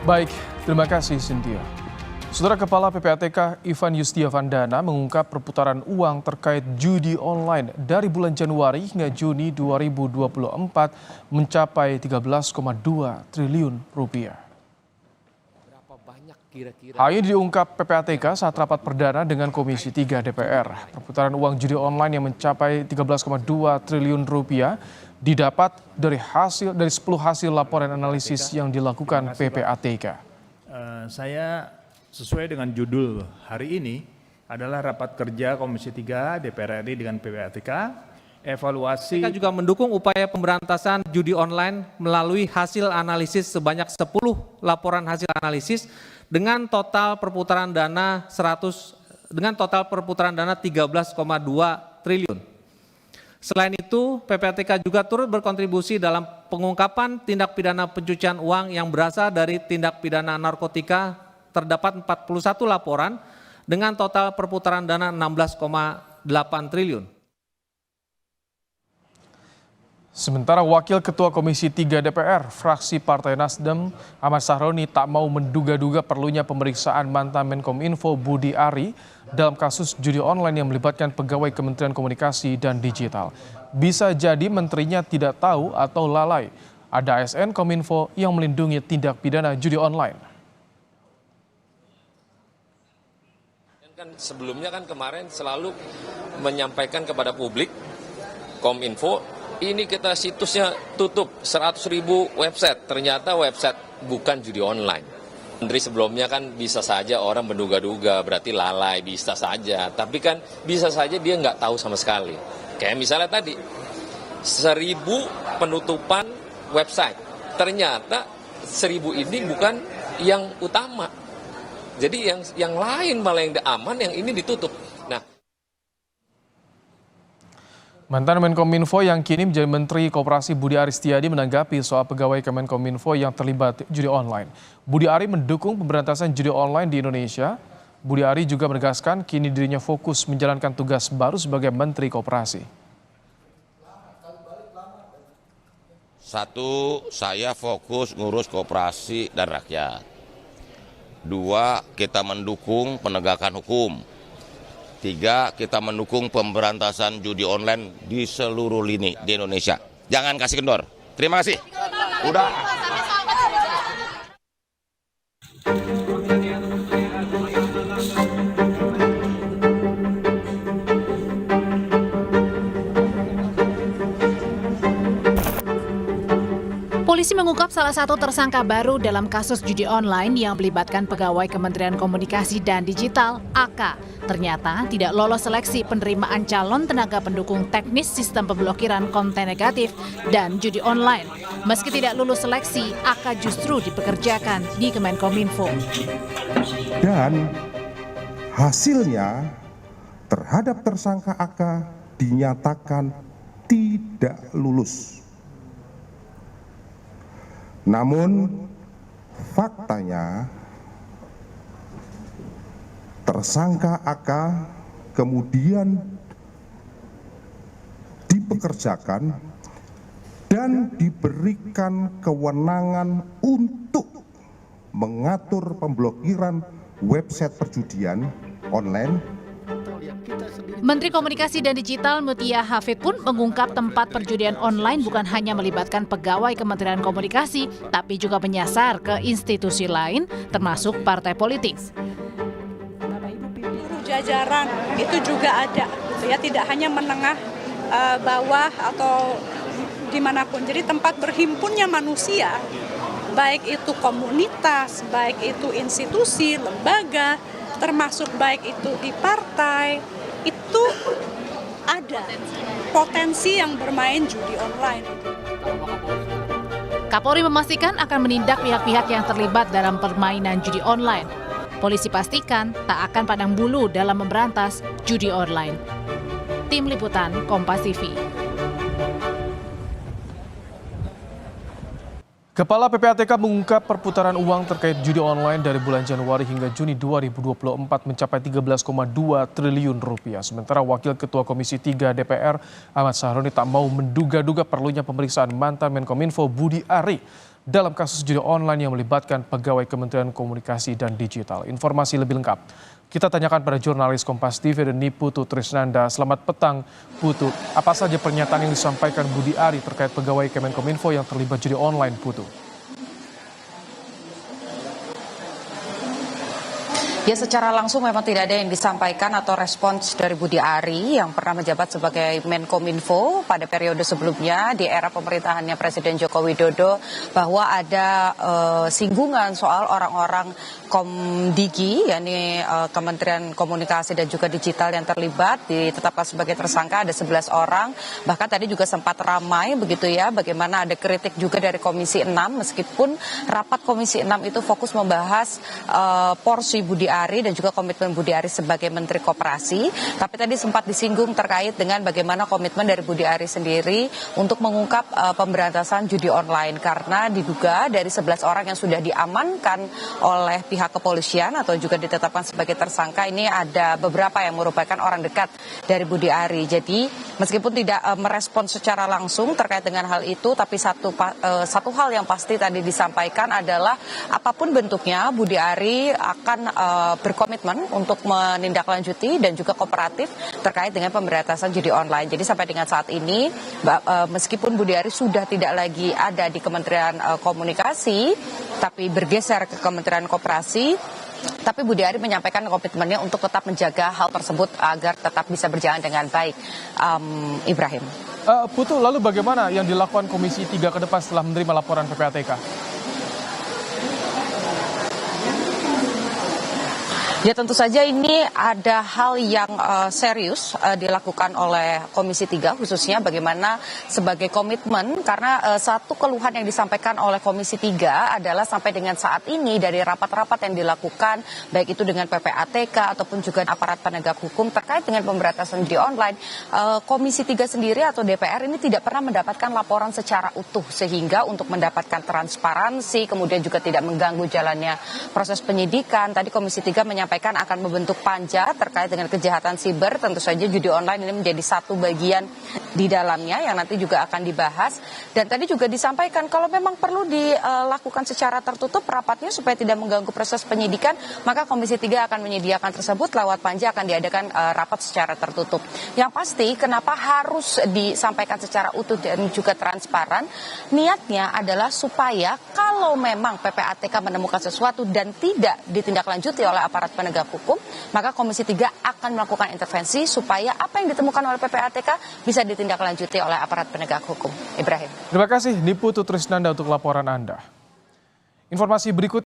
Baik, terima kasih Cynthia. Saudara Kepala PPATK Ivan Yustiavandana mengungkap perputaran uang terkait judi online dari bulan Januari hingga Juni 2024 mencapai 13,2 triliun rupiah. Hal ini diungkap PPATK saat rapat perdana dengan Komisi 3 DPR. Perputaran uang judi online yang mencapai 13,2 triliun rupiah didapat dari 10 hasil laporan analisis yang dilakukan PPATK. Saya sesuai dengan judul hari ini adalah rapat kerja Komisi 3 DPR RI dengan PPATK, evaluasi. Mereka juga mendukung upaya pemberantasan judi online melalui hasil analisis sebanyak 10 laporan hasil analisis dengan total perputaran dana 13,2 triliun. Selain itu, PPATK juga turut berkontribusi dalam pengungkapan tindak pidana pencucian uang yang berasal dari tindak pidana narkotika. Terdapat 41 laporan dengan total perputaran dana 16,8 triliun. Sementara Wakil Ketua Komisi 3 DPR, fraksi Partai Nasdem, Ahmad Sahroni tak mau menduga-duga perlunya pemeriksaan mantan Menkominfo Budi Ari dalam kasus judi online yang melibatkan pegawai Kementerian Komunikasi dan Digital. Bisa jadi menterinya tidak tahu atau lalai. Ada ASN Kominfo yang melindungi tindak pidana judi online. Kan sebelumnya kan kemarin selalu menyampaikan kepada publik, Kominfo, ini kita situsnya tutup 100.000 website, ternyata website bukan judi online. Menteri sebelumnya kan bisa saja orang menduga-duga, berarti lalai, bisa saja. Tapi kan bisa saja dia nggak tahu sama sekali. Kayak misalnya tadi, 1.000 penutupan website, ternyata 1.000 ini bukan yang utama. Jadi yang lain malah yang aman, yang ini ditutup. Nah, mantan Menkominfo yang kini menjadi Menteri Koperasi Budi Ari Setiadi menanggapi soal pegawai Kemenkominfo yang terlibat judi online. Budi Ari mendukung pemberantasan judi online di Indonesia. Budi Ari juga menegaskan kini dirinya fokus menjalankan tugas baru sebagai Menteri Koperasi. Satu, saya fokus ngurus koperasi dan rakyat. Dua, kita mendukung penegakan hukum. Tiga, kita mendukung pemberantasan judi online di seluruh lini di Indonesia. Jangan kasih kendor. Terima kasih. Udah. Polisi mengungkap salah satu tersangka baru dalam kasus judi online yang melibatkan pegawai Kementerian Komunikasi dan Digital, AK. Ternyata tidak lolos seleksi penerimaan calon tenaga pendukung teknis sistem pemblokiran konten negatif dan judi online. Meski tidak lulus seleksi, AK justru dipekerjakan di Kemenkominfo. Dan hasilnya terhadap tersangka AK dinyatakan tidak lulus. Namun faktanya tersangka AK kemudian dipekerjakan dan diberikan kewenangan untuk mengatur pemblokiran website perjudian online. Menteri Komunikasi dan Digital Mutia Hafid pun mengungkap tempat perjudian online bukan hanya melibatkan pegawai Kementerian Komunikasi, tapi juga menyasar ke institusi lain, termasuk partai politik. Jajaran itu juga ada, gitu ya, tidak hanya menengah, bawah atau dimanapun. Jadi tempat berhimpunnya manusia, baik itu komunitas, baik itu institusi, lembaga, termasuk baik itu di partai, itu ada potensi yang bermain judi online. Kapolri memastikan akan menindak pihak-pihak yang terlibat dalam permainan judi online. Polisi pastikan tak akan pandang bulu dalam memberantas judi online. Tim Liputan Kompas TV. Kepala PPATK mengungkap perputaran uang terkait judi online dari bulan Januari hingga Juni 2024 mencapai 13,2 triliun rupiah. Sementara Wakil Ketua Komisi 3 DPR Ahmad Sahroni tak mau menduga-duga perlunya pemeriksaan mantan Menkominfo Budi Ari dalam kasus judi online yang melibatkan pegawai Kementerian Komunikasi dan Digital. Informasi lebih lengkap kita tanyakan pada jurnalis Kompas TV Deni Putu Trisnanda. Selamat petang, Putu. Apa saja pernyataan yang disampaikan Budi Ari terkait pegawai Kemenkominfo yang terlibat judi online, Putu? Ya, secara langsung memang tidak ada yang disampaikan atau respons dari Budi Ari yang pernah menjabat sebagai Menkominfo pada periode sebelumnya di era pemerintahannya Presiden Joko Widodo, bahwa ada singgungan soal orang-orang Komdigi, yakni Kementerian Komunikasi dan juga Digital yang terlibat, ditetapkan sebagai tersangka ada 11 orang. Bahkan tadi juga sempat ramai begitu ya, bagaimana ada kritik juga dari Komisi 6 meskipun rapat Komisi 6 itu fokus membahas porsi Budi Ari dan juga komitmen Budi Ari sebagai Menteri Koperasi. Tapi tadi sempat disinggung terkait dengan bagaimana komitmen dari Budi Ari sendiri untuk mengungkap pemberantasan judi online, karena diduga dari 11 orang yang sudah diamankan oleh pihak kepolisian atau juga ditetapkan sebagai tersangka, ini ada beberapa yang merupakan orang dekat dari Budi Ari. Jadi meskipun tidak merespon secara langsung terkait dengan hal itu, tapi satu hal yang pasti tadi disampaikan adalah apapun bentuknya Budi Ari akan berkomitmen untuk menindaklanjuti dan juga kooperatif terkait dengan pemberantasan judi online. Jadi sampai dengan saat ini, meskipun Budi Ari sudah tidak lagi ada di Kementerian Komunikasi, tapi bergeser ke Kementerian Koperasi, tapi Budi Ari menyampaikan komitmennya untuk tetap menjaga hal tersebut agar tetap bisa berjalan dengan baik. Ibrahim. Putu, lalu bagaimana yang dilakukan Komisi 3 ke depan setelah menerima laporan PPATK? Ya, tentu saja ini ada hal yang serius dilakukan oleh Komisi 3, khususnya bagaimana sebagai komitmen, karena satu keluhan yang disampaikan oleh Komisi 3 adalah sampai dengan saat ini dari rapat-rapat yang dilakukan, baik itu dengan PPATK ataupun juga aparat penegak hukum terkait dengan pemberantasan judi online, Komisi 3 sendiri atau DPR ini tidak pernah mendapatkan laporan secara utuh, sehingga untuk mendapatkan transparansi, kemudian juga tidak mengganggu jalannya proses penyidikan. Tadi Komisi 3 menyampaikan akan membentuk panja terkait dengan kejahatan siber. Tentu saja judi online ini menjadi satu bagian di dalamnya yang nanti juga akan dibahas. Dan tadi juga disampaikan kalau memang perlu dilakukan secara tertutup rapatnya supaya tidak mengganggu proses penyidikan, maka Komisi 3 akan menyediakan tersebut lewat panja, akan diadakan rapat secara tertutup. Yang pasti kenapa harus disampaikan secara utuh dan juga transparan, niatnya adalah supaya kalau memang PPATK menemukan sesuatu dan tidak ditindaklanjuti oleh aparat penegak hukum, maka Komisi 3 akan melakukan intervensi supaya apa yang ditemukan oleh PPATK bisa ditindaklanjuti oleh aparat penegak hukum. Ibrahim. Terima kasih Deni Putu Trisnanda untuk laporan Anda. Informasi berikut